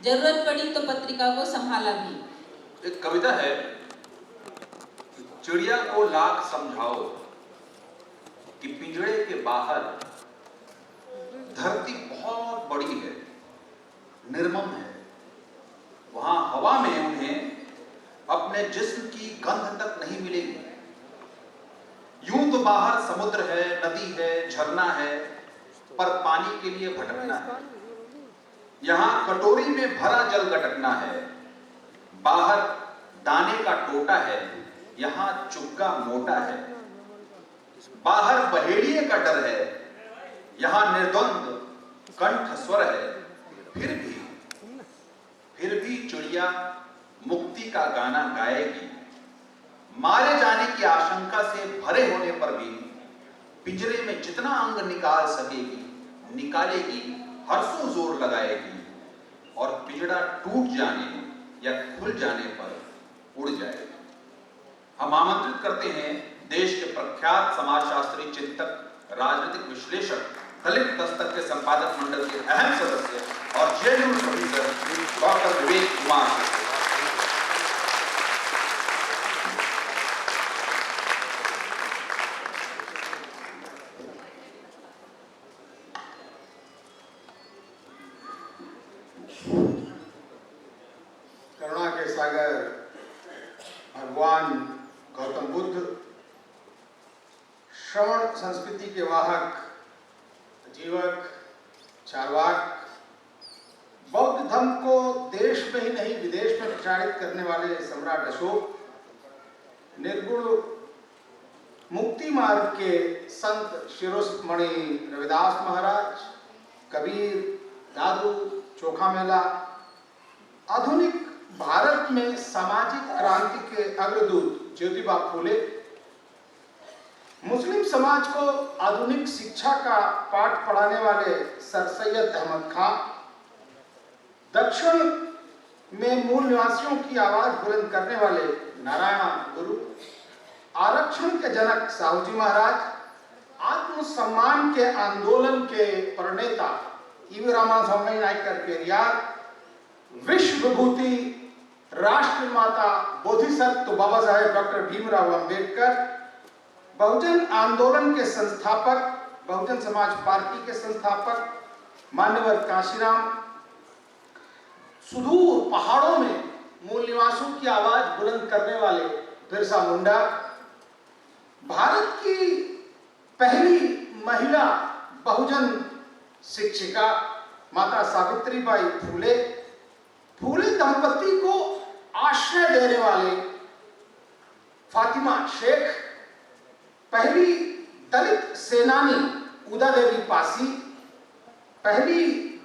जरूरत पड़ी तो पत्रिका को संभाला भी। एक कविता है, चिड़िया को लाख समझाओ कि पिंजड़े के बाहर धरती बहुत बड़ी है, निर्मम है। वहां हवा में उन्हें अपने जिस्म की गंध तक नहीं मिलेगी। यूं तो बाहर समुद्र है, नदी है, झरना है, पर पानी के लिए भटकना है। यहां कटोरी में भरा जल गटकना है। बाहर दाने का टोटा है, यहां चुग्गा मोटा है। बाहर बहेड़िए का डर है, यहां निर्द्वंद कंठ स्वर है। फिर भी चिड़िया मुक्ति का गाना गाएगी। मारे जाने की आशंका से भरे होने पर भी पिंजरे में जितना अंग निकाल सकेगी निकालेगी, हर्षों जोर लगाएगी और पिंजड़ा टूट जाने या खुल जाने पर उड़ जाएगी। हम आमंत्रित करते हैं देश के प्रख्यात समाजशास्त्री, चिंतक, राजनीतिक विश्लेषक, दलित दस्तक के संपादक मंडल के अहम सदस्य और JNU professor doctor Vivek Kumar. करुणा के सागर भगवान गौतम बुद्ध, श्रवण संस्कृति के वाहक, जीवक, चारवाक, बौद्ध धर्म को देश में ही नहीं विदेश में प्रचारित करने वाले सम्राट अशोक, निर्गुण मुक्ति मार्ग के संत शिरोमणि रविदास महाराज, कबीर, दादू, चोखा मेला, आधुनिक भारत में सामाजिक क्रांति के अग्रदूत ज्योतिबा फूले, मुस्लिम समाज को आधुनिक शिक्षा का पाठ पढ़ाने वाले सर सैयद अहमद खां, दक्षिण में मूल निवासियों की आवाज बुलंद करने वाले नारायण गुरु, आरक्षण के जनक साहूजी महाराज, आत्मसम्मान के आंदोलन के प्रणेता ईवी रामास्वामी नायकर पेरियार, विश्व विभूति राष्ट्र माता बोधिसत्व बाबा साहेब डॉक्टर भीमराव अंबेडकर, बहुजन आंदोलन के संस्थापक, बहुजन समाज पार्टी के संस्थापक मान्यवर काशीराम, सुदूर पहाड़ों में मूल निवासियों की आवाज बुलंद करने वाले बिरसा मुंडा, भारत की पहली महिला बहुजन शिक्षिका माता सावित्रीबाई फूले, फूले दंपति को आश्रय देने वाले फातिमा शेख, पहली दलित सेनानी उदा देवी पासी, पहली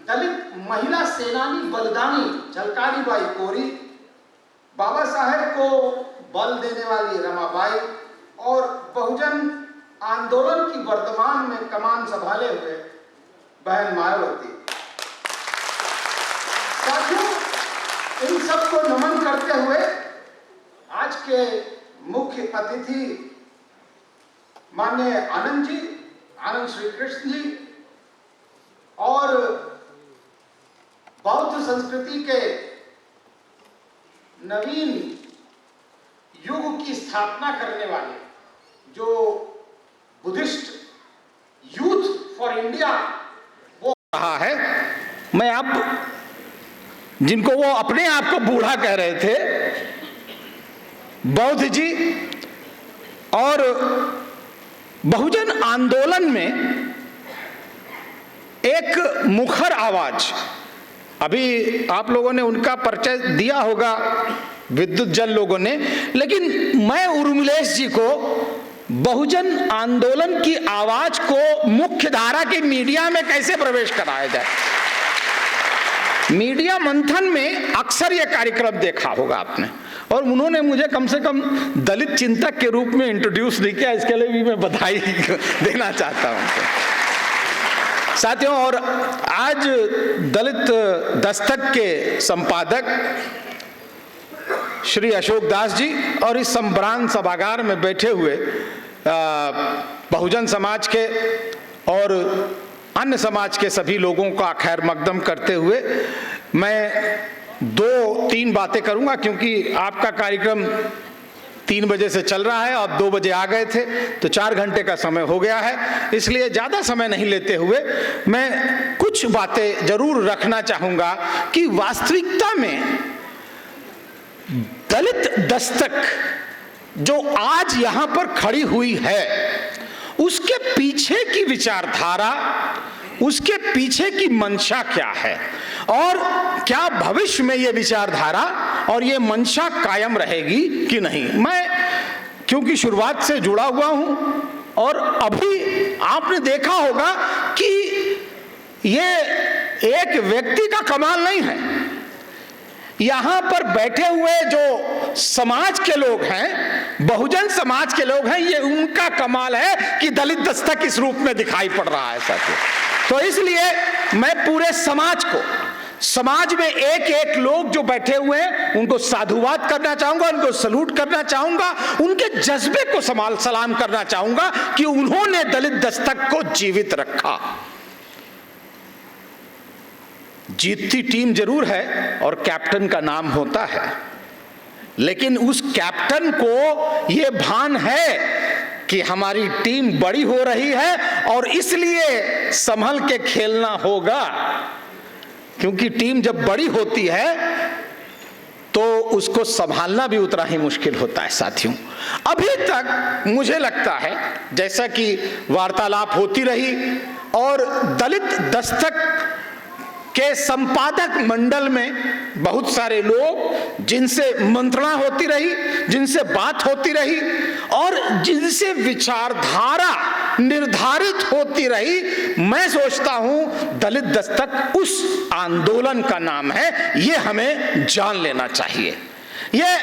दलित महिला सेनानी बलिदानी झलकारी बाई कोरी, बाबा साहेब को बल देने वाली रमाबाई और बहुजन आंदोलन की वर्तमान में कमान संभाले हुए बहन मायावती। साथियों, इन सबको नमन करते हुए आज के मुख्य अतिथि माननीय आनंद जी, आनंद श्री कृष्ण जी और बौद्ध संस्कृति के नवीन युग की स्थापना करने वाले जो बुद्धिस्ट यूथ फॉर इंडिया वो रहा है, मैं आप जिनको वो अपने आप को बूढ़ा कह रहे थे, बौद्ध जी और बहुजन आंदोलन में एक मुखर आवाज, अभी आप लोगों ने उनका परिचय दिया होगा, विद्युत जल लोगों ने, लेकिन मैं उर्मिलेश जी को बहुजन आंदोलन की आवाज को मुख्य धारा की मीडिया में कैसे प्रवेश कराया जाए। मीडिया मंथन में अक्सर यह कार्यक्रम देखा होगा आपने, और उन्होंने मुझे कम से कम दलित चिंतक के रूप में इंट्रोड्यूस नहीं किया, इसके लिए भी मैं बधाई देना चाहता हूं साथियों। और आज दलित दस्तक के संपादक श्री अशोक दास जी और इस संभ्रांत सभागार में बैठे हुए बहुजन समाज के और अन्य समाज के सभी लोगों का खैर मकदम करते हुए मैं 2-3 बातें करूंगा, क्योंकि आपका कार्यक्रम 3 बजे से चल रहा है, आप 2 बजे आ गए थे, तो 4 घंटे का समय हो गया है। इसलिए ज़्यादा समय नहीं लेते हुए मैं कुछ बातें जरूर रखना चाहूँगा कि वास्तविकता में दलित दस्तक जो आज यहाँ पर खड़ी हुई है, उसके पीछे की विचारधारा, उसके पीछे की मंशा क्या है, और क्या भविष्य में ये विचारधारा और ये मंशा कायम रहेगी कि नहीं। मैं क्योंकि शुरुआत से जुड़ा हुआ हूं, और अभी आपने देखा होगा कि ये एक व्यक्ति का कमाल नहीं है। यहां पर बैठे हुए जो समाज के लोग हैं, बहुजन समाज के लोग हैं, ये उनका कमाल है कि दलित दस्तक इस रूप में दिखाई पड़ रहा है साथियों। तो इसलिए मैं पूरे समाज को, समाज में एक एक लोग जो बैठे हुए हैं, उनको साधुवाद करना चाहूंगा, उनको सलूट करना चाहूंगा, उनके जज्बे को सलाम करना चाहूंगा कि उन्होंने दलित दस्तक को जीवित रखा। जीतती टीम जरूर है और कैप्टन का नाम होता है, लेकिन उस कैप्टन को यह भान है कि हमारी टीम बड़ी हो रही है और इसलिए संभल के खेलना होगा, क्योंकि टीम जब बड़ी होती है तो उसको संभालना भी उतना ही मुश्किल होता है साथियों। अभी तक मुझे लगता है, जैसा कि वार्तालाप होती रही और दलित दस्तक के संपादक मंडल में बहुत सारे लोग जिनसे मंत्रणा होती रही, जिनसे बात होती रही और जिनसे विचारधारा निर्धारित होती रही, मैं सोचता हूं दलित दस्तक उस आंदोलन का नाम है। ये हमें जान लेना चाहिए। ये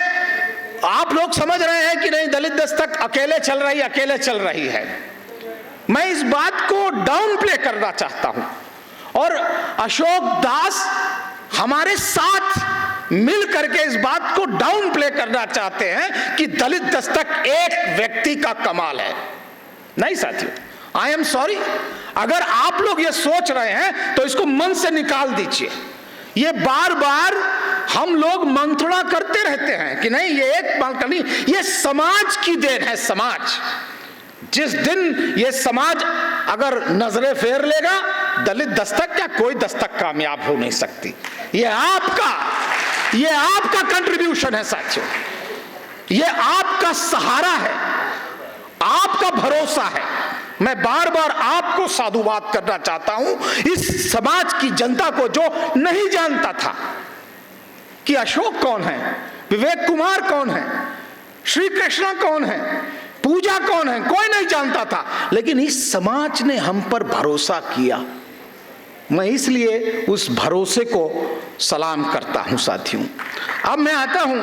आप लोग समझ रहे हैं कि नहीं, दलित दस्तक अकेले चल रही है। मैं इस बात को डाउन प्ले करना चाहता हूं और अशोक दास हमारे साथ मिल करके इस बात को डाउन प्ले करना चाहते हैं कि दलित दस्तक एक व्यक्ति का कमाल है। नहीं साथियों, आई एम सॉरी, अगर आप लोग ये सोच रहे हैं तो इसको मन से निकाल दीजिए। ये बार बार हम लोग मंत्रणा करते रहते हैं कि नहीं, ये एक बालकनी, ये समाज की देन है। समाज, जिस दिन ये समाज अगर नजरें फेर लेगा, दलित दस्तक क्या कोई दस्तक कामयाब हो नहीं सकती। ये आपका कंट्रीब्यूशन है साथियों, ये आपका सहारा है, आपका भरोसा है। मैं बार बार आपको साधुवाद करना चाहता हूं, इस समाज की जनता को जो नहीं जानता था कि अशोक कौन है, विवेक कुमार कौन है, श्री कृष्णा कौन है, पूजा कौन है, कोई नहीं जानता था, लेकिन इस समाज ने हम पर भरोसा किया। मैं इसलिए उस भरोसे को सलाम करता हूं साथियों। अब मैं आता हूं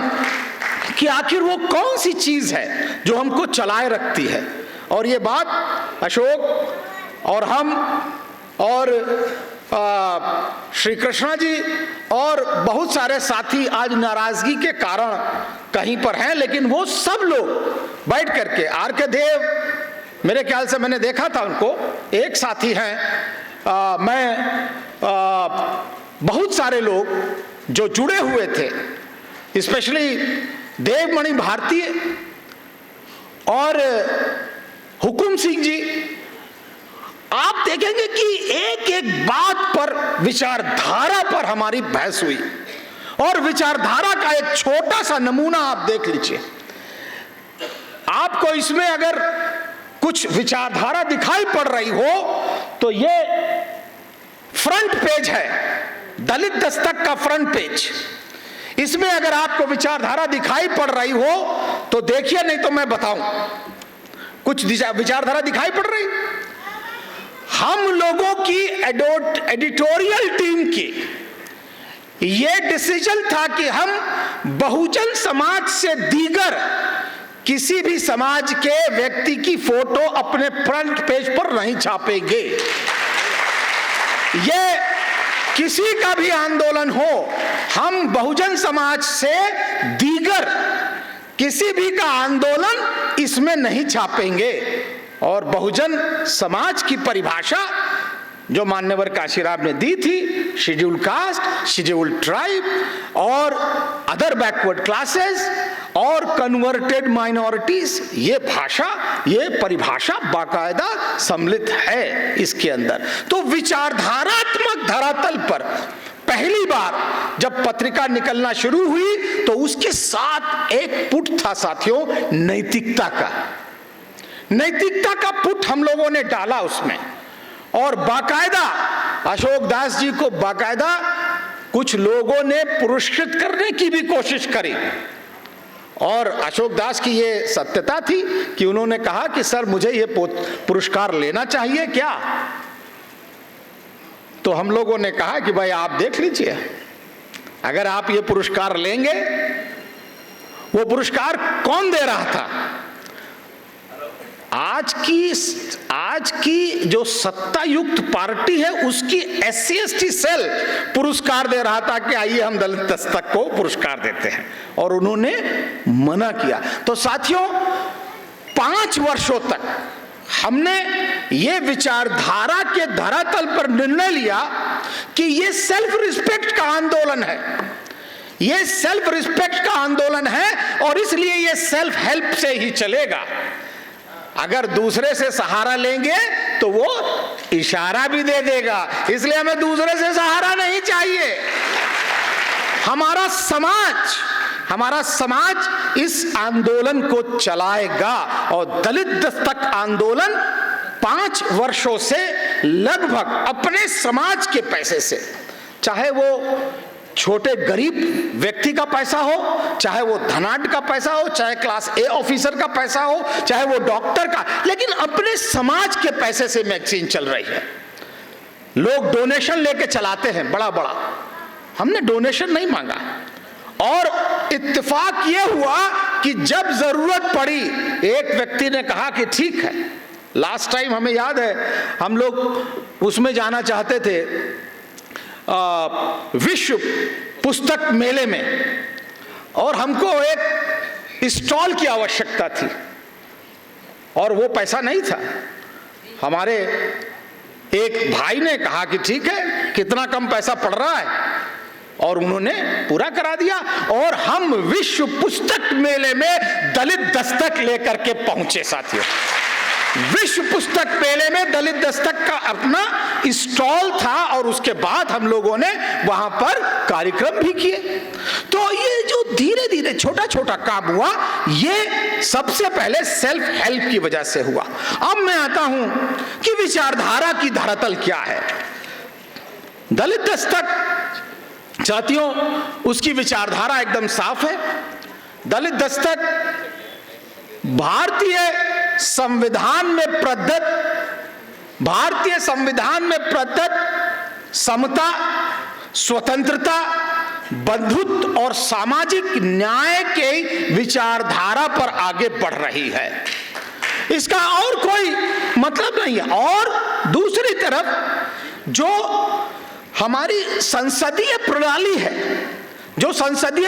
कि आखिर वो कौन सी चीज है जो हमको चलाए रखती है। और ये बात अशोक और हम और श्री कृष्णा जी और बहुत सारे साथी आज नाराजगी के कारण कहीं पर हैं, लेकिन वो सब लोग बैठ करके, आर के देव मेरे ख्याल से मैंने देखा था उनको, एक साथी हैं, बहुत सारे लोग जो जुड़े हुए थे, स्पेशली देवमणि भारतीय और हुकुम सिंह जी। आप देखेंगे कि एक एक बात पर, विचारधारा पर हमारी बहस हुई और विचारधारा का एक छोटा सा नमूना आप देख लीजिए। आपको इसमें अगर कुछ विचारधारा दिखाई पड़ रही हो तो ये फ्रंट पेज है, दलित दस्तक का फ्रंट पेज। इसमें अगर आपको विचारधारा दिखाई पड़ रही हो तो देखिए, नहीं तो मैं बताऊं कुछ विचारधारा दिखाई पड़ रही। हम लोगों की एडिटोरियल टीम की ये डिसीजन था कि हम बहुजन समाज से दीगर किसी भी समाज के व्यक्ति की फोटो अपने फ्रंट पेज पर नहीं छापेंगे। ये किसी का भी आंदोलन हो, हम बहुजन समाज से दीगर किसी भी का आंदोलन इसमें नहीं छापेंगे। और बहुजन समाज की परिभाषा जो मान्यवर काशीराम ने दी थी शेड्यूल्ड कास्ट, शेड्यूल्ड ट्राइब और अदर बैकवर्ड क्लासेस और कन्वर्टेड माइनॉरिटीज। ये भाषा, ये परिभाषा बाकायदा सम्मिलित है इसके अंदर। तो विचारधारात्मक धरातल पर पहली बार जब पत्रिका निकलना शुरू हुई तो उसके साथ एक पुट था साथियों, नैतिकता का। नैतिकता का पुट हम लोगों ने डाला उसमें, और बाकायदा अशोक दास जी को बाकायदा कुछ लोगों ने पुरस्कृत करने की भी कोशिश करी। और अशोक दास की ये सत्यता थी कि उन्होंने कहा कि सर मुझे ये पुरस्कार लेना चाहिए क्या? तो हम लोगों ने कहा कि भाई आप देख लीजिए, अगर आप ये पुरस्कार लेंगे। वो पुरस्कार कौन दे रहा था? आज की जो सत्तायुक्त पार्टी है उसकी SC/ST सेल पुरस्कार दे रहा था कि आइए हम दलित दस्तक को पुरस्कार देते हैं, और उन्होंने मना किया। तो साथियों 5 वर्षों तक हमने ये विचारधारा के धरातल पर निर्णय लिया कि ये सेल्फ रिस्पेक्ट का आंदोलन है, ये सेल्फ रिस्पेक्ट का आंदोलन है, और इसलिए ये सेल्फ हेल्प से ही चलेगा। अगर दूसरे से सहारा लेंगे तो वो इशारा भी दे देगा, इसलिए हमें दूसरे से सहारा नहीं चाहिए। हमारा समाज इस आंदोलन को चलाएगा, और दलित दस्तक आंदोलन 5 वर्षों से लगभग अपने समाज के पैसे से, चाहे वो छोटे गरीब व्यक्ति का पैसा हो, चाहे वो धनाढ्य का पैसा हो, चाहे क्लास A ऑफिसर का पैसा हो, चाहे वो डॉक्टर का, लेकिन अपने समाज के पैसे से मैगजीन चल रही है। लोग डोनेशन लेके चलाते हैं बड़ा बड़ा, हमने डोनेशन नहीं मांगा। और इत्तेफाक ये हुआ कि जब जरूरत पड़ी एक व्यक्ति ने कहा कि ठीक है, लास्ट टाइम हमें याद है हम लोग उसमें जाना चाहते थे विश्व पुस्तक मेले में, और हमको एक स्टॉल की आवश्यकता थी और वो पैसा नहीं था। हमारे एक भाई ने कहा कि ठीक है, कितना कम पैसा पड़ रहा है, और उन्होंने पूरा करा दिया, और हम विश्व पुस्तक मेले में दलित दस्तक लेकर के पहुंचे साथियों। विश्व पुस्तक मेले में दलित दस्तक का अपना स्टॉल था, और उसके बाद हम लोगों ने वहां पर कार्यक्रम भी किए। तो ये जो धीरे धीरे छोटा छोटा काम हुआ, ये सबसे पहले सेल्फ हेल्प की वजह से हुआ। अब मैं आता हूं कि विचारधारा की धरातल क्या है। दलित दस्तक साथियों, उसकी विचारधारा एकदम साफ है। दलित दस्तक भारतीय संविधान में प्रदत्त समता, स्वतंत्रता, बंधुत्व और सामाजिक न्याय के विचारधारा पर आगे बढ़ रही है। इसका और कोई मतलब नहीं है। और दूसरी तरफ जो हमारी संसदीय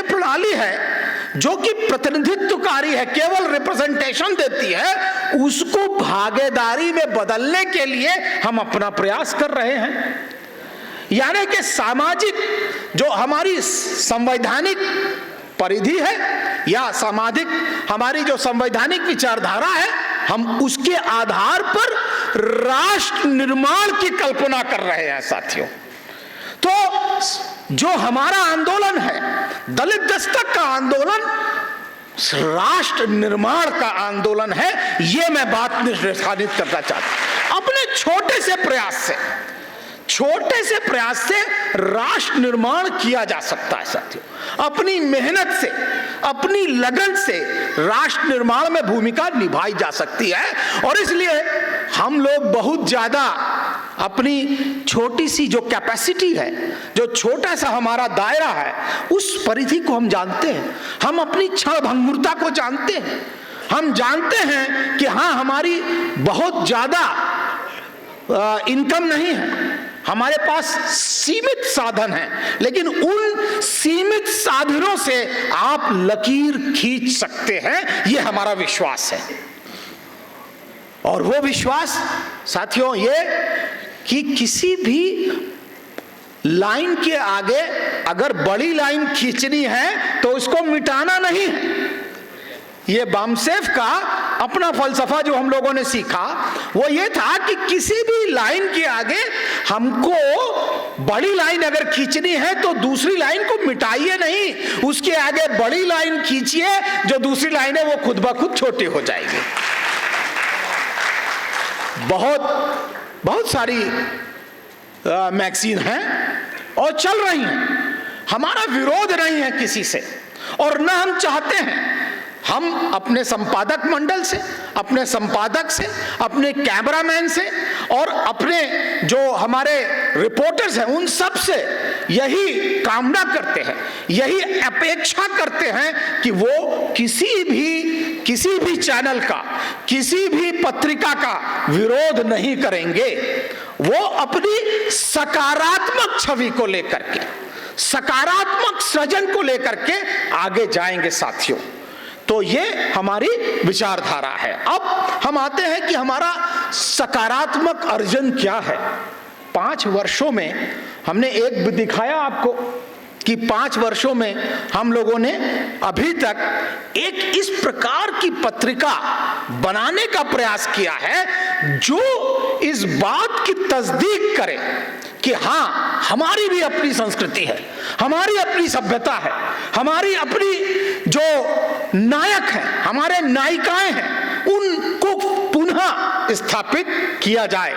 प्रणाली है, जो कि प्रतिनिधित्वकारी है, केवल रिप्रेजेंटेशन देती है, उसको भागीदारी में बदलने के लिए हम अपना प्रयास कर रहे हैं। यानी कि सामाजिक जो हमारी संवैधानिक परिधि है, या सामाजिक हमारी जो संवैधानिक विचारधारा है, हम उसके आधार पर राष्ट्र निर्माण की कल्पना कर रहे हैं साथियों। तो जो हमारा आंदोलन है, दलित दस्तक का आंदोलन राष्ट्र निर्माण का आंदोलन है, ये मैं बात निर्धारित करना चाहता हूं। अपने छोटे से प्रयास से राष्ट्र निर्माण किया जा सकता है साथियों। अपनी मेहनत से, अपनी लगन से राष्ट्र निर्माण में भूमिका निभाई जा सकती है। और इसलिए हम लोग बहुत ज्यादा अपनी छोटी सी जो कैपेसिटी है, जो छोटा सा हमारा दायरा है, उस परिधि को हम जानते हैं। हम अपनी क्षणभंगुरता को जानते हैं। हम जानते हैं कि हाँ, हमारी बहुत ज्यादा इनकम नहीं है, हमारे पास सीमित साधन हैं, लेकिन उन सीमित साधनों से आप लकीर खींच सकते हैं, ये हमारा विश्वास है। और वो विश्वास साथियों ये कि किसी भी लाइन के आगे अगर बड़ी लाइन खींचनी है तो उसको मिटाना नहीं है। ये बामसेफ का अपना फलसफा जो हम लोगों ने सीखा वो ये था कि किसी भी लाइन के आगे हमको बड़ी लाइन अगर खींचनी है तो दूसरी लाइन को मिटाइए नहीं, उसके आगे बड़ी लाइन खींचिए, जो दूसरी लाइन है वो खुद ब खुद छोटी हो जाएगी। बहुत सारी मैगजीन हैं और चल रही हैं। हमारा विरोध नहीं है किसी से, और न हम चाहते हैं। हम अपने संपादक मंडल से, अपने संपादक से, अपने कैमरामैन से और अपने जो हमारे रिपोर्टर्स हैं उन सब से यही कामना करते हैं, यही अपेक्षा करते हैं कि वो किसी भी चैनल का, किसी भी पत्रिका का विरोध नहीं करेंगे। वो अपनी सकारात्मक छवि को लेकर के, सकारात्मक सृजन को लेकर के आगे जाएंगे साथियों। तो ये हमारी विचारधारा है। अब हम आते हैं कि हमारा सकारात्मक अर्जन क्या है। 5 वर्षों में हमने एक दिखाया आपको कि 5 वर्षों में हम लोगों ने अभी तक एक इस प्रकार की पत्रिका बनाने का प्रयास किया है जो इस बात की तस्दीक करे कि हाँ, हमारी भी अपनी संस्कृति है, हमारी अपनी सभ्यता है, हमारी अपनी जो नायक हैं, हमारे नायिकाएं हैं, उनको पुनः स्थापित किया जाए।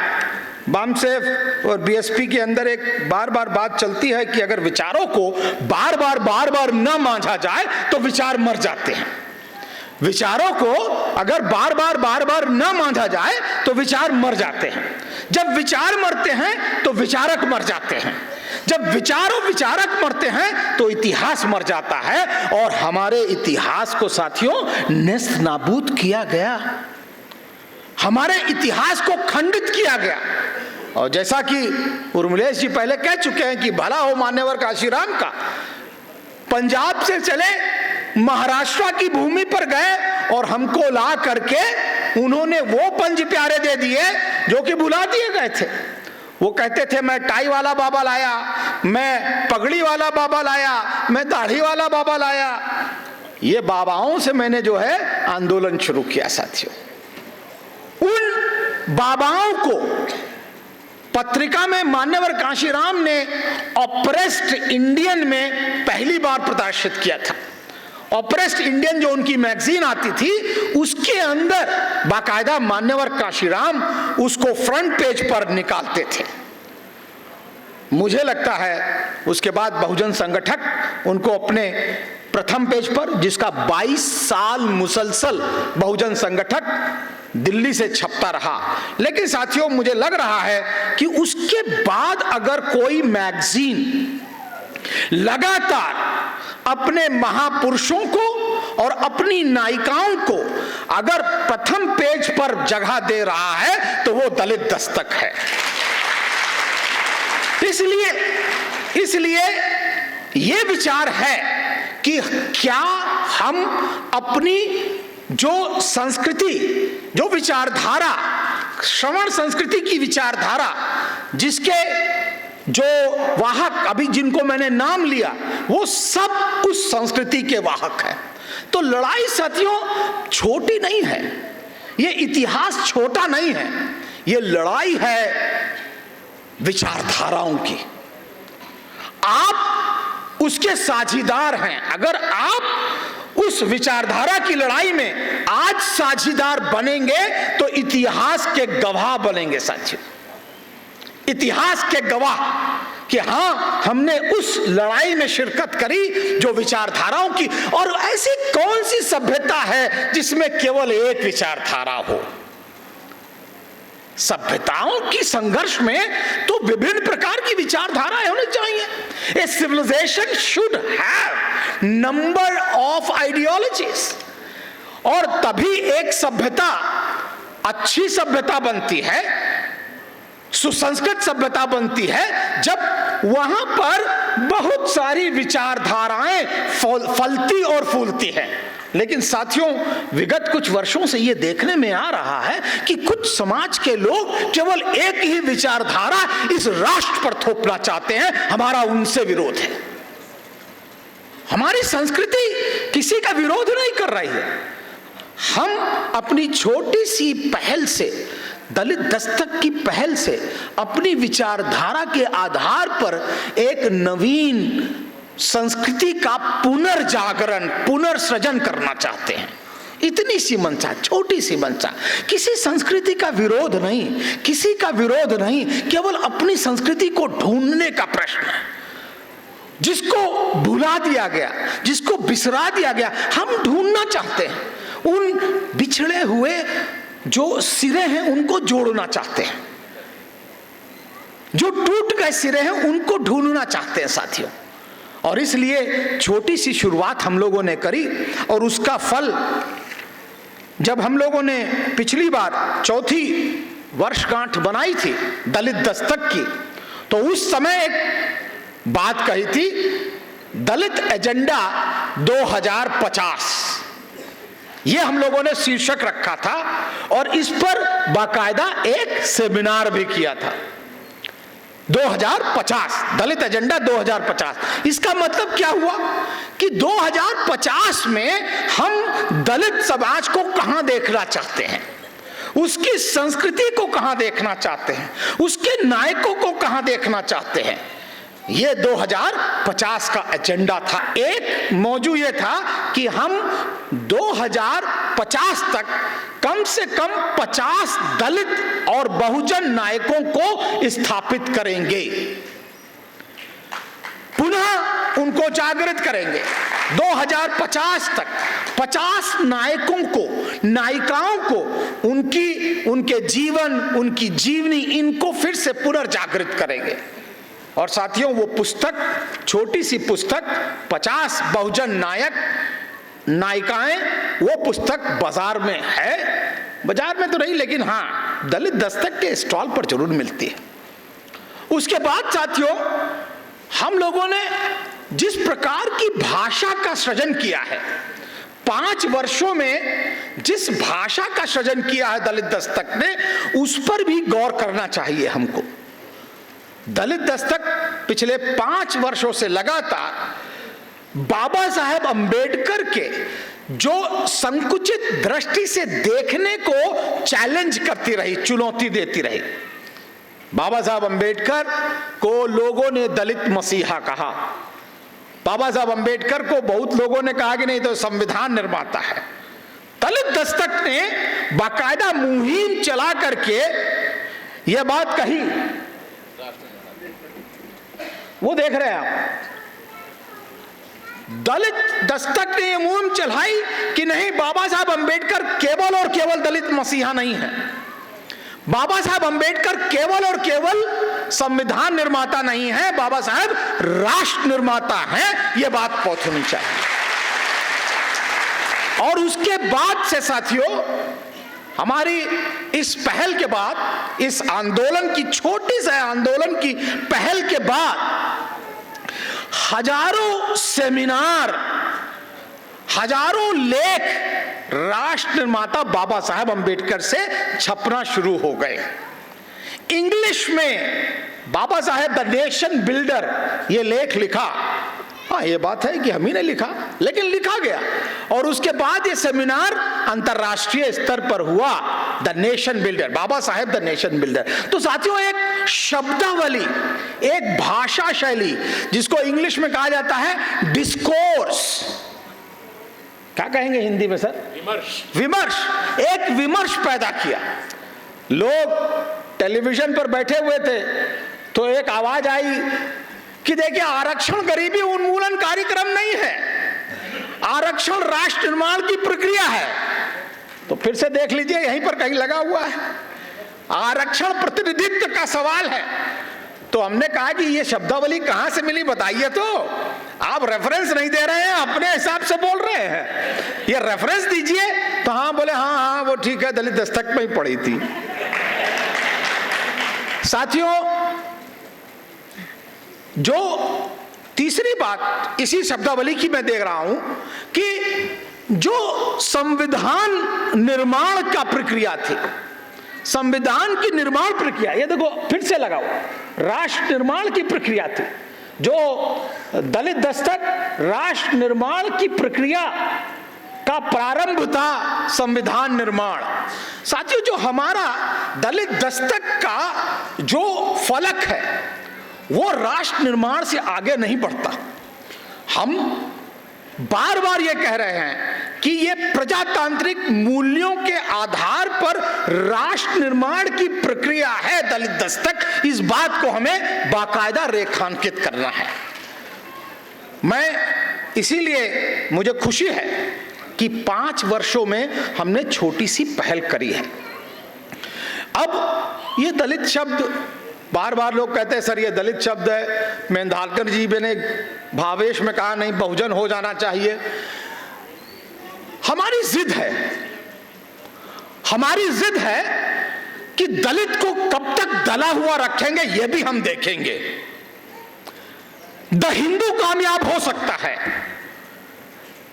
बामसेफ और बीएसपी के अंदर एक बार बात चलती है कि अगर विचारों को बार बार न मांझा जाए तो विचार मर जाते हैं। विचारों को अगर बार बार न मांझा जाए तो विचार मर जाते हैं। जब विचार मरते हैं तो विचारक मर जाते हैं। जब विचारक मरते हैं तो इतिहास मर जाता है, और हमारे इतिहास को साथियों नेस्त नाबूद किया गया, हमारे इतिहास को खंडित किया गया। और जैसा कि उर्मिलेश जी पहले कह चुके हैं कि भला हो मान्यवर काशीराम का, पंजाब से चले महाराष्ट्र की भूमि पर गए और हमको ला करके उन्होंने वो पंज प्यारे दे दिए जो कि भुला दिए गए थे। वो कहते थे मैं टाई वाला बाबा लाया, मैं पगड़ी वाला बाबा लाया, मैं दाढ़ी वाला बाबा लाया। ये बाबाओं से मैंने जो है आंदोलन शुरू किया साथियों। उन बाबाओं को पत्रिका में मान्यवर काशीराम ने ऑप्रेस्ड इंडियन में पहली बार प्रकाशित किया था। ऑप्रेस्ड इंडियन जो उनकी मैगजीन आती थी उसके अंदर बाकायदा मान्यवर काशीराम उसको फ्रंट पेज पर निकालते थे। मुझे लगता है उसके बाद बहुजन संगठक उनको अपने प्रथम पेज पर, जिसका 22 साल मुसलसल बहुजन संगठक दिल्ली से छपता रहा। लेकिन साथियों मुझे लग रहा है कि उसके बाद अगर कोई मैगजीन लगातार अपने महापुरुषों को और अपनी नायिकाओं को अगर प्रथम पेज पर जगह दे रहा है तो वो दलित दस्तक है। इसलिए ये विचार है कि क्या हम अपनी जो संस्कृति, जो विचारधारा, श्रवण संस्कृति की विचारधारा, जिसके जो वाहक अभी जिनको मैंने नाम लिया वो सब उस संस्कृति के वाहक हैं। तो लड़ाई साथियों छोटी नहीं है, ये इतिहास छोटा नहीं है, ये लड़ाई है विचारधाराओं की। आप उसके साझीदार हैं। अगर आप उस विचारधारा की लड़ाई में आज साझीदार बनेंगे तो इतिहास के गवाह बनेंगे साथियों। इतिहास के गवाह कि हाँ, हमने उस लड़ाई में शिरकत करी जो विचारधाराओं की। और ऐसी कौन सी सभ्यता है जिसमें केवल एक विचारधारा हो? सभ्यताओं की संघर्ष में तो विभिन्न प्रकार की विचारधाराएं होनी चाहिए। A civilization should have number of ideologies, और तभी एक सभ्यता अच्छी सभ्यता बनती है, सुसंस्कृत सभ्यता बनती है जब वहां पर बहुत सारी विचारधाराएं फलती और फूलती हैं। लेकिन साथियों, विगत कुछ वर्षों से यह देखने में आ रहा है कि कुछ समाज के लोग केवल एक ही विचारधारा इस राष्ट्र पर थोपना चाहते हैं। हमारा उनसे विरोध है। हमारी संस्कृति किसी का विरोध नहीं कर रही है। हम अपनी छोटी सी पहल से, दलित दस्तक की पहल से, अपनी विचारधारा के आधार पर एक नवीन संस्कृति का पुनर्जागरण, पुनर्सृजन करना चाहते हैं। इतनी सी मंशा, छोटी सी मंशा, किसी संस्कृति का विरोध नहीं, किसी का विरोध नहीं, केवल अपनी संस्कृति को ढूंढने का प्रश्न है। जिसको भुला दिया गया, जिसको बिसरा दिया गया, हम ढूंढना चाहते हैं। उन बिछड़े हुए जो सिरे हैं उनको जोड़ना चाहते हैं, जो टूट गए सिरे हैं उनको ढूंढना चाहते हैं साथियों। और इसलिए छोटी सी शुरुआत हम लोगों ने करी और उसका फल जब हम लोगों ने पिछली बार चौथी वर्षगांठ बनाई थी दलित दस्तक की, तो उस समय एक बात कही थी, दलित एजेंडा 2050, ये हम लोगों ने शीर्षक रखा था और इस पर बाकायदा एक सेमिनार भी किया था। 2050 दलित एजेंडा 2050। इसका मतलब क्या हुआ कि 2050 में हम दलित समाज को कहां देखना चाहते हैं, उसकी संस्कृति को कहां देखना चाहते हैं, उसके नायकों को कहां देखना चाहते हैं। यह 2050 का एजेंडा था। एक मौजू यह था कि हम 2050 तक कम से कम 50 दलित और बहुजन नायकों को स्थापित करेंगे, पुनः उनको जागृत करेंगे। 2050 तक 50 नायकों को, नायिकाओं को, उनके जीवन, उनकी जीवनी, इनको फिर से पुनर्जागृत करेंगे। और साथियों, वो पुस्तक, छोटी सी पुस्तक 50 बहुजन नायक नायिकाएं, वो पुस्तक बाजार में है। बाजार में तो नहीं, लेकिन हाँ दलित दस्तक के स्टॉल पर जरूर मिलती है। उसके बाद साथियों, हम लोगों ने जिस प्रकार की भाषा का सृजन किया है, 5 वर्षों में जिस भाषा का सृजन किया है दलित दस्तक ने, उस पर भी गौर करना चाहिए हमको। दलित दस्तक पिछले 5 वर्षों से लगातार बाबा साहेब अंबेडकर के जो संकुचित दृष्टि से देखने को चैलेंज करती रही, चुनौती देती रही। बाबा साहब अंबेडकर को लोगों ने दलित मसीहा कहा। बाबा साहब अंबेडकर को बहुत लोगों ने कहा कि नहीं तो संविधान निर्माता है। दलित दस्तक ने बाकायदा मुहिम चला करके यह बात कही, वो देख रहे हैं आप। दलित दस्तक ने यह मुहिम चलाई कि नहीं, बाबा साहब अंबेडकर केवल और केवल दलित मसीहा नहीं है, बाबा साहब अंबेडकर केवल और केवल संविधान निर्माता नहीं है, बाबा साहब राष्ट्र निर्माता हैं। यह बात पहुंच होनी चाहिए। और उसके बाद से साथियों, हमारी इस पहल के बाद, इस आंदोलन की, छोटी से आंदोलन की पहल के बाद, हजारों सेमिनार, हजारों लेख राष्ट्र निर्माता बाबा साहब अंबेडकर से छपना शुरू हो गए। इंग्लिश में बाबा साहेब द नेशन बिल्डर ये लेख लिखा। हाँ, ये बात है कि हम ही ने लिखा, लेकिन लिखा गया। और उसके बाद ये सेमिनार अंतरराष्ट्रीय स्तर पर हुआ, the nation builder, Baba Saheb the nation builder. तो साथियों, एक शब्दावली, एक भाषा शैली, जिसको इंग्लिश में कहा जाता है डिस्कोर्स, क्या कहेंगे हिंदी में सर? विमर्श। विमर्श, एक विमर्श पैदा किया। लोग टेलीविजन पर बैठे हुए थे तो एक आवाज आई कि देखिए, आरक्षण गरीबी उन्मूलन कार्यक्रम नहीं है, आरक्षण राष्ट्र निर्माण की प्रक्रिया है। तो फिर से देख लीजिए, यहीं पर कहीं लगा हुआ है, आरक्षण प्रतिनिधित्व का सवाल है। तो हमने कहा कि ये शब्दावली कहां से मिली बताइए, तो आप रेफरेंस नहीं दे रहे हैं, अपने हिसाब से बोल रहे हैं, ये रेफरेंस दीजिए। तो हाँ बोले, हाँ हाँ वो ठीक है, दलित दस्तक में ही पढ़ी थी। साथियों, जो तीसरी बात इसी शब्दावली की मैं देख रहा हूं कि जो संविधान निर्माण का प्रक्रिया थी, संविधान की निर्माण प्रक्रिया, ये देखो फिर से लगाओ, राष्ट्र निर्माण की प्रक्रिया थी, जो दलित दस्तक राष्ट्र निर्माण की प्रक्रिया का प्रारंभ था संविधान निर्माण। साथियों, जो हमारा दलित दस्तक का जो फलक है वो राष्ट्र निर्माण से आगे नहीं बढ़ता। हम बार बार ये कह रहे हैं कि ये प्रजातांत्रिक मूल्यों के आधार पर राष्ट्र निर्माण की प्रक्रिया है दलित दस्तक, इस बात को हमें बाकायदा रेखांकित करना है। मैं इसीलिए मुझे खुशी है कि 5 वर्षों में हमने छोटी सी पहल करी है। अब ये दलित शब्द, बार बार लोग कहते हैं सर ये दलित शब्द है, मेंधालकर जी ने भावेश में कहा नहीं बहुजन हो जाना चाहिए। हमारी जिद है, हमारी जिद है कि दलित को कब तक दला हुआ रखेंगे ये भी हम देखेंगे। द हिंदू कामयाब हो सकता है,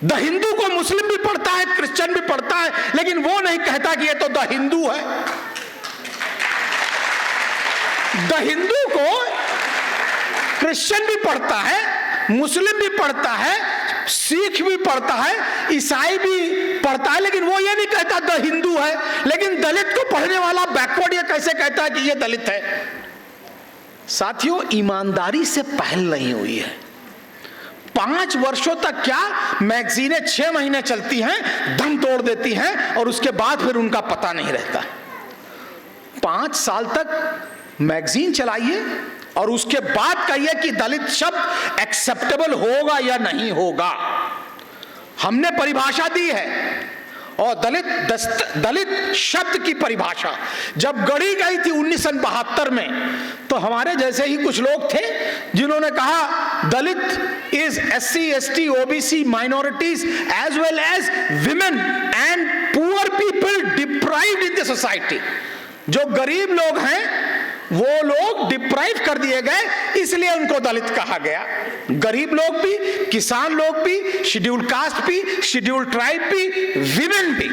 द हिंदू को मुस्लिम भी पढ़ता है, क्रिश्चियन भी पढ़ता है, लेकिन वो नहीं कहता कि ये तो द हिंदू है। द हिंदू को क्रिश्चियन भी पढ़ता है, मुस्लिम भी पढ़ता है, सिख भी पढ़ता है, ईसाई भी पढ़ता है, लेकिन वो ये नहीं कहता द हिंदू है। लेकिन दलित को पढ़ने वाला बैकवर्ड ये कैसे कहता है कि ये दलित है? साथियों, ईमानदारी से पहल नहीं हुई है। 5 वर्षों तक क्या, मैगजीनें 6 महीने चलती हैं, दम तोड़ देती हैं और उसके बाद फिर उनका पता नहीं रहता। 5 साल तक मैगजीन चलाइए और उसके बाद कहिए कि दलित शब्द एक्सेप्टेबल होगा या नहीं होगा। हमने परिभाषा दी है और दलित शब्द की परिभाषा जब गढ़ी गई थी 1972 में, तो हमारे जैसे ही कुछ लोग थे जिन्होंने कहा Dalit is SC ST OBC minorities as well as women and poor people deprived in the society. जो गरीब लोग हैं वो लोग डिप्राइव कर दिए गए, इसलिए उनको दलित कहा गया। गरीब लोग भी, किसान लोग भी, शेड्यूल्ड कास्ट भी, शेड्यूल्ड ट्राइब भी, विमेन भी।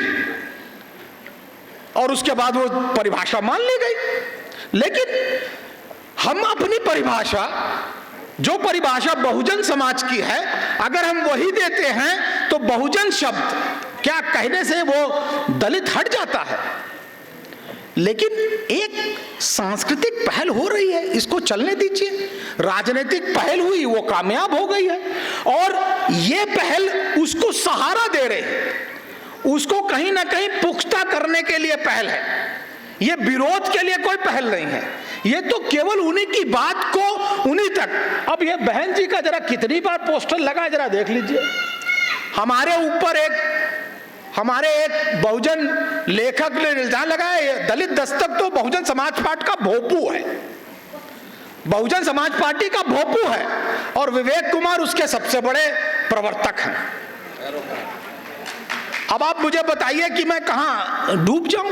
और उसके बाद वो परिभाषा मान ली गई। लेकिन हम अपनी परिभाषा, जो परिभाषा बहुजन समाज की है, अगर हम वही देते हैं तो बहुजन शब्द क्या कहने से वो दलित हट जाता है। लेकिन एक सांस्कृतिक पहल हो रही है, इसको चलने दीजिए। राजनीतिक पहल हुई, वो कामयाब हो गई है और ये पहल उसको सहारा दे रहे हैं, उसको कहीं ना कहीं पुख्ता करने के लिए पहल है। ये विरोध के लिए कोई पहल नहीं है, ये तो केवल उन्हीं की बात को उन्हीं तक। अब ये बहन जी का जरा कितनी बार पोस्टर लगा, जरा देख लीजिए। हमारे ऊपर हमारे एक बहुजन लेखक ने इल्जाम लगाया दलित दस्तक तो बहुजन समाज पार्टी का भोपू है, बहुजन समाज पार्टी का भोपू है और विवेक कुमार उसके सबसे बड़े प्रवर्तक हैं। अब आप मुझे बताइए कि मैं कहां डूब जाऊं?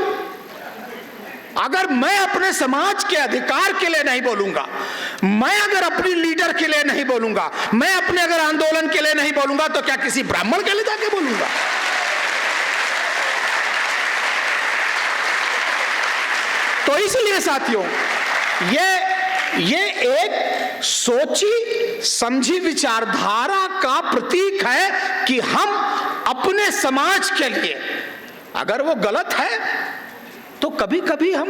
अगर मैं अपने समाज के अधिकार के लिए नहीं बोलूंगा, मैं अगर अपनी लीडर के लिए नहीं बोलूंगा, मैं अपने अगर आंदोलन के लिए नहीं बोलूंगा, तो क्या किसी ब्राह्मण के लिए जाके बोलूंगा? तो इसलिए साथियों, ये एक सोची समझी विचारधारा का प्रतीक है कि हम अपने समाज के लिए, अगर वो गलत है तो कभी कभी हम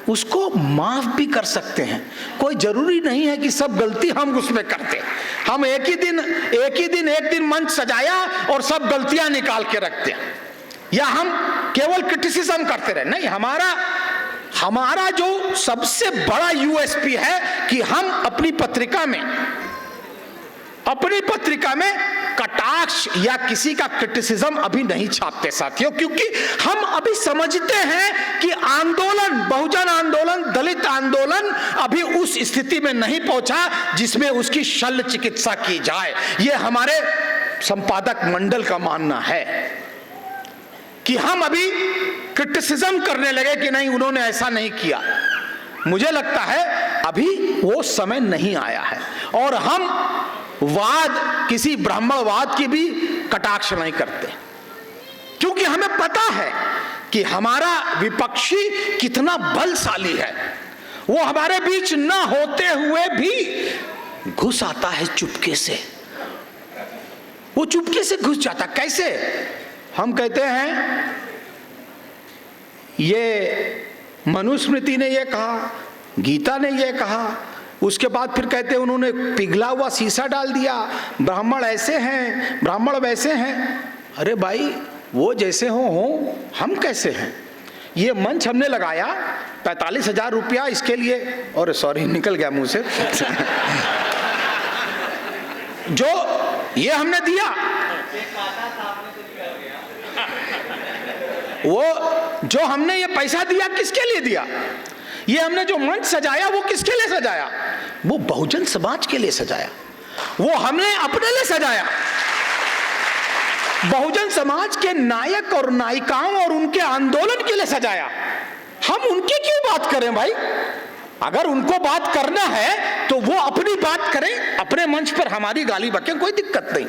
उसको माफ भी कर सकते हैं। कोई जरूरी नहीं है कि सब गलती हम उसमें करते। हम एक ही दिन मंच सजाया और सब गलतियां निकाल के रखते हैं, या हम केवल क्रिटिसिज्म करते रहे। नहीं, हमारा जो सबसे बड़ा यूएसपी है कि हम अपनी पत्रिका में कटाक्ष या किसी का क्रिटिसिज्म अभी नहीं छापते साथियों, क्योंकि हम अभी समझते हैं कि आंदोलन, बहुजन आंदोलन, दलित आंदोलन अभी उस स्थिति में नहीं पहुंचा जिसमें उसकी शल्य चिकित्सा की जाए। यह हमारे संपादक मंडल का मानना है कि हम अभी क्रिटिसिज्म करने लगे कि नहीं उन्होंने ऐसा नहीं किया। मुझे लगता है अभी वो समय नहीं आया है। और हम किसी ब्राह्मणवाद की भी कटाक्ष नहीं करते, क्योंकि हमें पता है कि हमारा विपक्षी कितना बलशाली है। वो हमारे बीच न होते हुए भी घुस आता है चुपके से, वो चुपके से घुस जाता। कैसे? हम कहते हैं, ये मनुस्मृति ने ये कहा, गीता ने ये कहा, उसके बाद फिर कहते हैं उन्होंने पिघला हुआ शीशा डाल दिया, ब्राह्मण ऐसे हैं, ब्राह्मण वैसे हैं। अरे भाई, वो जैसे हो हम कैसे हैं? ये मंच हमने लगाया 45,000 रुपया इसके लिए, और सॉरी निकल गया मुंह से जो ये हमने दिया, वो जो हमने ये पैसा दिया किसके लिए दिया? ये हमने जो मंच सजाया वो किसके लिए सजाया? वो बहुजन समाज के लिए सजाया, वो हमने अपने लिए सजाया। बहुजन समाज के नायक और नायिकाओं और उनके आंदोलन के लिए सजाया। हम उनकी क्यों बात करें भाई? अगर उनको बात करना है तो वो अपनी बात करें, अपने मंच पर हमारी गाली बकें, कोई दिक्कत नहीं।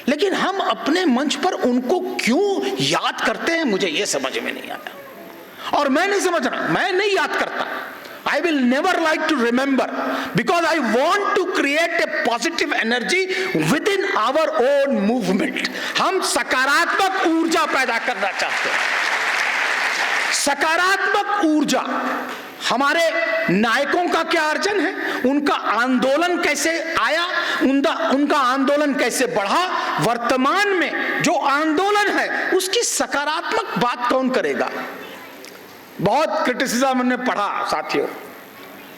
लेकिन हम अपने मंच पर उनको क्यों याद करते हैं, मुझे ये समझ में नहीं आता। और मैं नहीं समझ रहा, मैं नहीं याद करता। I will never like to remember, because I want to create a positive energy within our own movement. हम सकारात्मक ऊर्जा पैदा करना चाहते हैं। सकारात्मक ऊर्जा हमारे नायकों का क्या अर्जन है, उनका आंदोलन कैसे आया, उनका आंदोलन कैसे बढ़ा, वर्तमान में जो आंदोलन है उसकी सकारात्मक बात कौन करेगा? बहुत क्रिटिसिज्म हमने पढ़ा साथियों,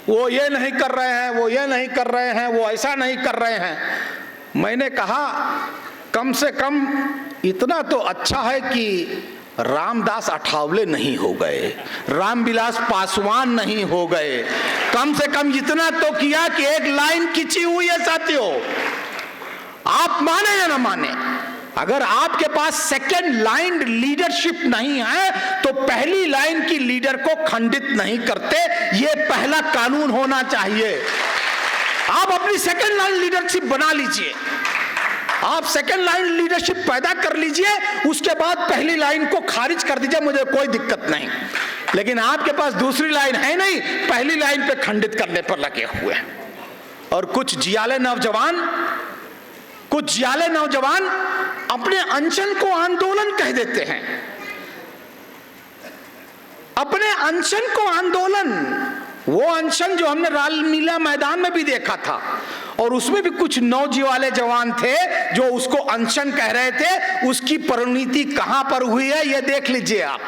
वो ये नहीं कर रहे हैं, वो ये नहीं कर रहे हैं, वो ऐसा नहीं कर रहे हैं। मैंने कहा कम से कम इतना तो अच्छा है कि रामदास अठावले नहीं हो गए, रामविलास पासवान नहीं हो गए। कम से कम इतना तो किया कि एक लाइन खींची हुई है साथियों। आप माने या ना माने, अगर आपके पास सेकंड लाइन लीडरशिप नहीं है तो पहली लाइन की लीडर को खंडित नहीं करते, ये पहला कानून होना चाहिए। आप अपनी सेकंड लाइन लीडरशिप बना लीजिए, आप सेकंड लाइन लीडरशिप पैदा कर लीजिए, उसके बाद पहली लाइन को खारिज कर दीजिए, मुझे कोई दिक्कत नहीं। लेकिन आपके पास दूसरी लाइन है नहीं, पहली लाइन पे खंडित करने पर लगे हुए हैं। और कुछ जियाले नौजवान अपने अनशन को आंदोलन कह देते हैं, अपने अनशन को आंदोलन। वो अनशन जो हमने रामलीला मैदान में भी देखा था, और उसमें भी कुछ नौजिवाले जवान थे जो उसको अनशन कह रहे थे, उसकी परिणति कहां पर हुई है ये देख लीजिए आप।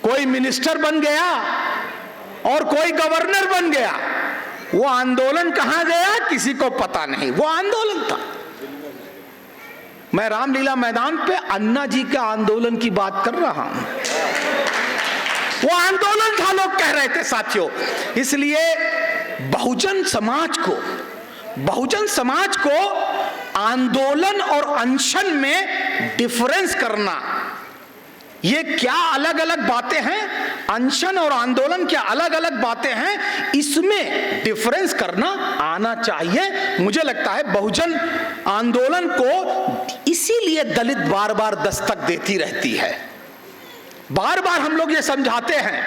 कोई मिनिस्टर बन गया और कोई गवर्नर बन गया, वो आंदोलन कहां गया किसी को पता नहीं, वो आंदोलन था। मैं रामलीला मैदान पे अन्ना जी के आंदोलन की बात कर रहा हूं, वो आंदोलन था, लोग कह रहे थे साथियों। इसलिए बहुजन समाज को आंदोलन और अनशन में डिफरेंस करना, ये क्या अलग अलग बातें हैं, अनशन और आंदोलन क्या अलग अलग बातें हैं, इसमें डिफरेंस करना आना चाहिए। मुझे लगता है बहुजन आंदोलन को इसीलिए दलित बार बार दस्तक देती रहती है। बार बार हम लोग ये समझाते हैं,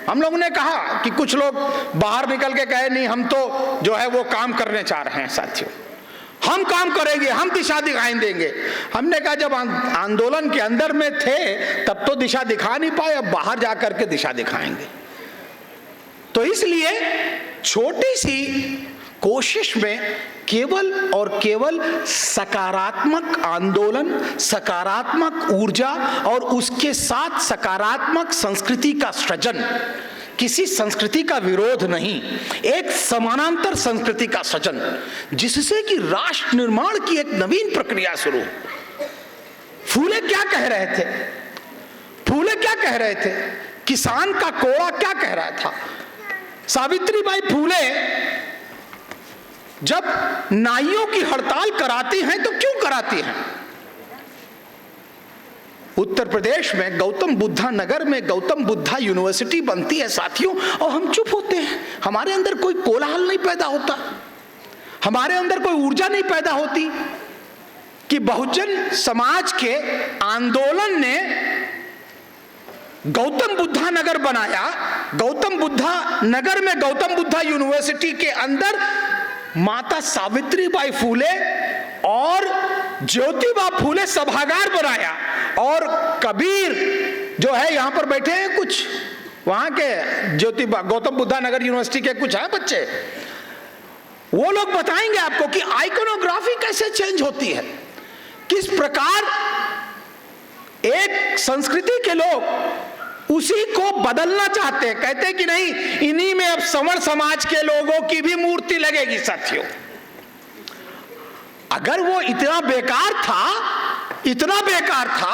हम लोगों ने कहा कि कुछ लोग बाहर निकल के कहे नहीं हम तो जो है वो काम करने चाह रहे हैं साथियों, हम काम करेंगे, हम दिशा दिखाई देंगे। हमने कहा जब आंदोलन के अंदर में थे तब तो दिशा दिखा नहीं पाए, अब बाहर जाकर के दिशा दिखाएंगे। तो इसलिए छोटी सी कोशिश में केवल और केवल सकारात्मक आंदोलन, सकारात्मक ऊर्जा और उसके साथ सकारात्मक संस्कृति का सृजन, किसी संस्कृति का विरोध नहीं, एक समानांतर संस्कृति का सृजन, जिससे कि राष्ट्र निर्माण की एक नवीन प्रक्रिया शुरू। फूले क्या कह रहे थे? किसान का कोड़ा क्या कह रहा था? सावित्रीबाई फूले जब नाइयों की हड़ताल कराती हैं तो क्यों कराती हैं? उत्तर प्रदेश में गौतम बुद्धा नगर में गौतम बुद्धा यूनिवर्सिटी बनती है साथियों, और हम चुप होते हैं। हमारे अंदर कोई कोलाहल नहीं पैदा होता, हमारे अंदर कोई ऊर्जा नहीं पैदा होती कि बहुजन समाज के आंदोलन ने गौतम बुद्धा नगर बनाया। गौतम बुद्धा नगर में गौतम बुद्धा यूनिवर्सिटी के अंदर माता सावित्रीबाई फूले और ज्योतिबा फूले सभागार बनाया, और कबीर जो है यहां पर बैठे हैं कुछ वहां के ज्योतिबा गौतम बुद्धा नगर यूनिवर्सिटी के कुछ हैं बच्चे, वो लोग बताएंगे आपको कि आइकोनोग्राफी कैसे चेंज होती है, किस प्रकार एक संस्कृति के लोग उसी को बदलना चाहते हैं। कहते हैं कि नहीं, इन्हीं में अब सवर्ण समाज के लोगों की भी मूर्ति लगेगी। साथियों, अगर वो इतना बेकार था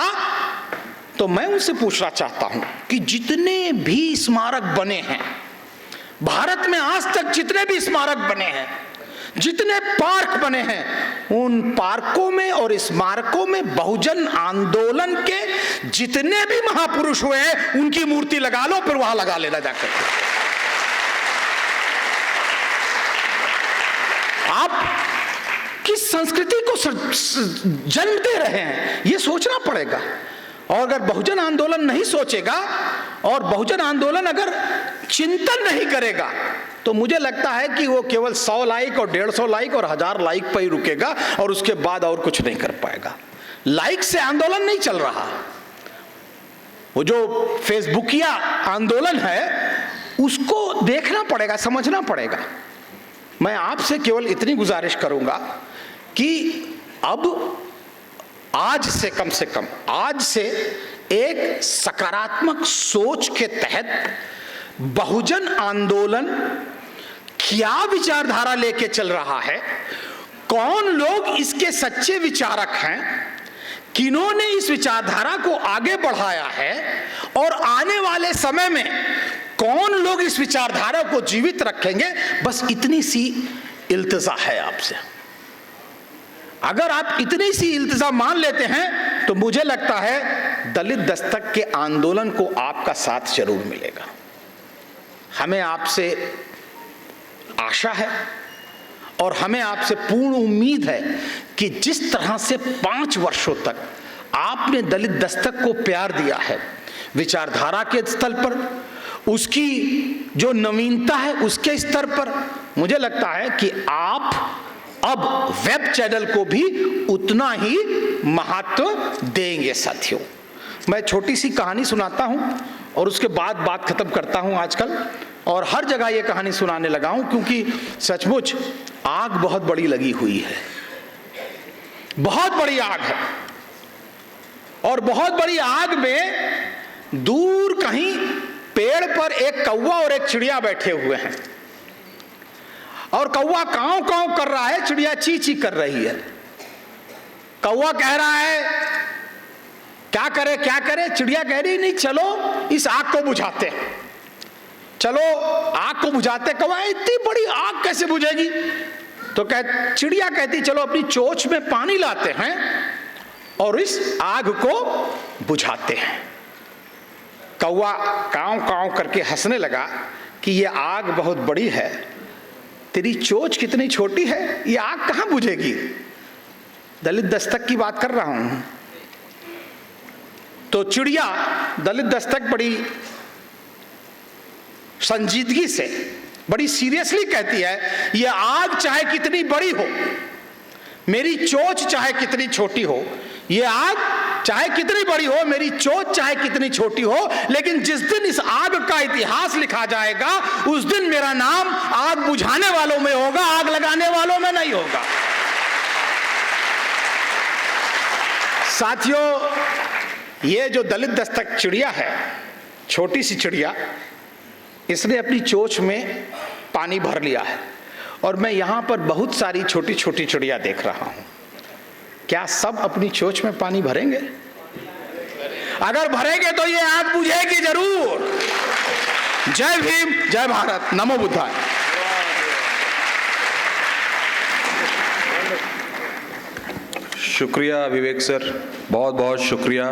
तो मैं उनसे पूछना चाहता हूं कि जितने भी स्मारक बने हैं भारत में आज तक, जितने भी स्मारक बने हैं, जितने पार्क बने हैं, उन पार्कों में और स्मारकों में बहुजन आंदोलन के जितने भी महापुरुष हुए हैं उनकी मूर्ति लगा लो, फिर वहां लगा लेना जाकर। आप किस संस्कृति को जन्म दे रहे हैं, यह सोचना पड़ेगा। और अगर बहुजन आंदोलन नहीं सोचेगा और बहुजन आंदोलन अगर चिंतन नहीं करेगा तो मुझे लगता है कि वो केवल 100 लाइक और 150 लाइक और 1000 लाइक पर ही रुकेगा और उसके बाद और कुछ नहीं कर पाएगा। लाइक से आंदोलन नहीं चल रहा। वो जो फेसबुकिया आंदोलन है उसको देखना पड़ेगा, समझना पड़ेगा। मैं आपसे केवल इतनी गुजारिश करूंगा कि अब आज से कम आज से एक सकारात्मक सोच के तहत बहुजन आंदोलन क्या विचारधारा लेके चल रहा है, कौन लोग इसके सच्चे विचारक हैं, किन्होंने इस विचारधारा को आगे बढ़ाया है और आने वाले समय में कौन लोग इस विचारधारा को जीवित रखेंगे, बस इतनी सी इल्तिजा है आपसे। अगर आप इतनी सी इल्तिजा मान लेते हैं तो मुझे लगता है दलित दस्तक के आंदोलन को आपका साथ जरूर मिलेगा। हमें आपसे आशा है और हमें आपसे पूर्ण उम्मीद है कि जिस तरह से 5 वर्षों तक आपने दलित दस्तक को प्यार दिया है, विचारधारा के स्तर पर, उसकी जो नवीनता है उसके स्तर पर, मुझे लगता है कि आप अब वेब चैनल को भी उतना ही महत्व देंगे। साथियों, मैं छोटी सी कहानी सुनाता हूं और उसके बाद बात खत्म करता हूं आजकल, और हर जगह ये कहानी सुनाने लगा हूं क्योंकि सचमुच आग बहुत बड़ी लगी हुई है, बहुत बड़ी आग है। और बहुत बड़ी आग में दूर कहीं पेड़ पर एक कौवा और एक चिड़िया बैठे हुए हैं, और कौवा कांव कांव कर रहा है, चिड़िया ची ची कर रही है। कौवा कह रहा है क्या करे क्या करे, चिड़िया कह रही नहीं, चलो इस आग को बुझाते, चलो आग को बुझाते। कौवा इतनी बड़ी आग कैसे बुझेगी? तो चिड़िया कहती चलो अपनी चोंच में पानी लाते हैं और इस आग को बुझाते हैं। कौवा कांव कांव करके हंसने लगा कि ये आग बहुत बड़ी है, तेरी चोंच कितनी छोटी है, ये आग कहां बुझेगी? दलित दस्तक की बात कर रहा हूं। तो चिड़िया दलित दस्तक बड़ी संजीदगी से, बड़ी सीरियसली कहती है, ये आग चाहे कितनी बड़ी हो, मेरी चोंच चाहे कितनी छोटी हो, ये आग चाहे कितनी बड़ी हो, मेरी चोंच चाहे कितनी छोटी हो, लेकिन जिस दिन इस आग का इतिहास लिखा जाएगा उस दिन मेरा नाम आग बुझाने वालों में होगा, आग लगाने वालों में नहीं होगा। साथियों, ये जो दलित दस्तक चिड़िया है, छोटी सी चिड़िया, इसने अपनी चोंच में पानी भर लिया है और मैं यहां पर बहुत सारी छोटी छोटी चिड़िया देख रहा हूं। क्या सब अपनी चोंच में पानी भरेंगे? अगर भरेंगे तो ये आग बुझेगी जरूर। जय भीम, जय भारत, नमो बुद्धाय। शुक्रिया विवेक सर। बहुत बहुत शुक्रिया।